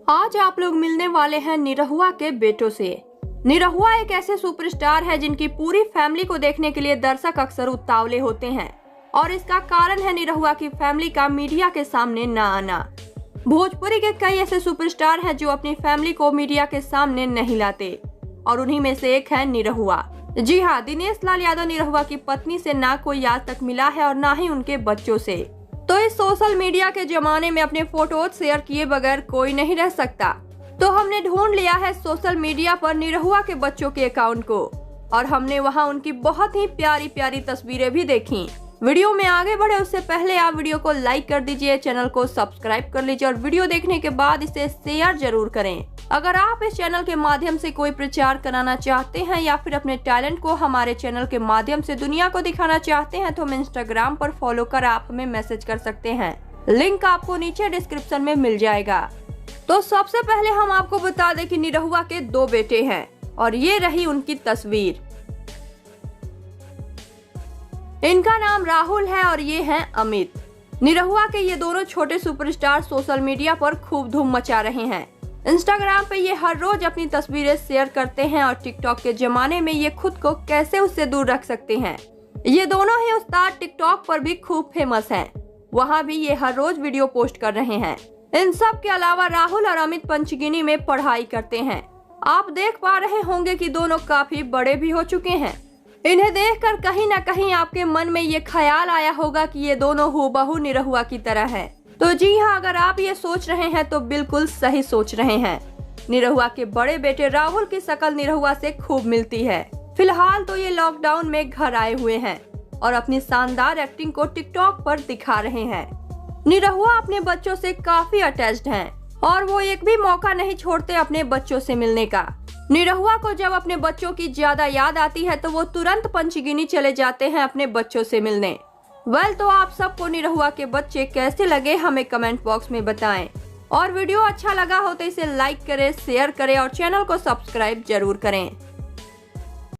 आज आप लोग मिलने वाले हैं निरहुआ के बेटों से। निरहुआ एक ऐसे सुपरस्टार है जिनकी पूरी फैमिली को देखने के लिए दर्शक अक्सर उतावले होते हैं और इसका कारण है निरहुआ की फैमिली का मीडिया के सामने न आना। भोजपुरी के कई ऐसे सुपरस्टार हैं जो अपनी फैमिली को मीडिया के सामने नहीं लाते और उन्हीं में से एक है निरहुआ। जी हाँ, दिनेश लाल यादव निरहुआ की पत्नी से ना कोई आज तक मिला है और ना ही उनके बच्चों से। तो इस सोशल मीडिया के जमाने में अपने फोटोज शेयर किए बगैर कोई नहीं रह सकता। तो हमने ढूंढ लिया है सोशल मीडिया पर निरहुआ के बच्चों के अकाउंट को और हमने वहां उनकी बहुत ही प्यारी प्यारी तस्वीरें भी देखी। वीडियो में आगे बढ़े उससे पहले आप वीडियो को लाइक कर दीजिए, चैनल को सब्सक्राइब कर लीजिए और वीडियो देखने के बाद इसे शेयर जरूर करें। अगर आप इस चैनल के माध्यम से कोई प्रचार कराना चाहते हैं या फिर अपने टैलेंट को हमारे चैनल के माध्यम से दुनिया को दिखाना चाहते हैं तो हम इंस्टाग्राम पर फॉलो कर आप हमें मैसेज कर सकते हैं। लिंक आपको नीचे डिस्क्रिप्शन में मिल जाएगा। तो सबसे पहले हम आपको बता दें कि निरहुआ के 2 बेटे हैं और ये रही उनकी तस्वीर। इनका नाम राहुल है और ये हैं अमित। निरहुआ के ये दोनों छोटे सुपरस्टार सोशल मीडिया पर खूब धूम मचा रहे हैं। इंस्टाग्राम पे ये हर रोज अपनी तस्वीरें शेयर करते हैं और टिकटॉक के जमाने में ये खुद को कैसे उससे दूर रख सकते हैं। ये दोनों ही उस्ताद टिकटॉक पर भी खूब फेमस हैं। वहाँ भी ये हर रोज वीडियो पोस्ट कर रहे हैं। इन सब के अलावा राहुल और अमित पंचगिनी में पढ़ाई करते हैं। आप देख पा रहे होंगे कि दोनों काफी बड़े भी हो चुके हैं। इन्हें देखकर कहीं न कहीं आपके मन में ये ख्याल आया होगा कि ये दोनों हूबहू निरहुआ की तरह हैं। तो जी हाँ, अगर आप ये सोच रहे हैं तो बिल्कुल सही सोच रहे हैं। निरहुआ के बड़े बेटे राहुल की शक्ल निरहुआ से खूब मिलती है। फिलहाल तो ये लॉकडाउन में घर आए हुए हैं और अपनी शानदार एक्टिंग को टिकटॉक पर दिखा रहे हैं। निरहुआ अपने बच्चों से काफी अटैच्ड हैं और वो एक भी मौका नहीं छोड़ते अपने बच्चों से मिलने का। निरहुआ को जब अपने बच्चों की ज्यादा याद आती है तो वो तुरंत पंचगिनी चले जाते हैं अपने बच्चों से मिलने। तो आप सबको निरहुआ के बच्चे कैसे लगे हमें कमेंट बॉक्स में बताएं और वीडियो अच्छा लगा हो तो इसे लाइक करें, शेयर करें और चैनल को सब्सक्राइब जरूर करें।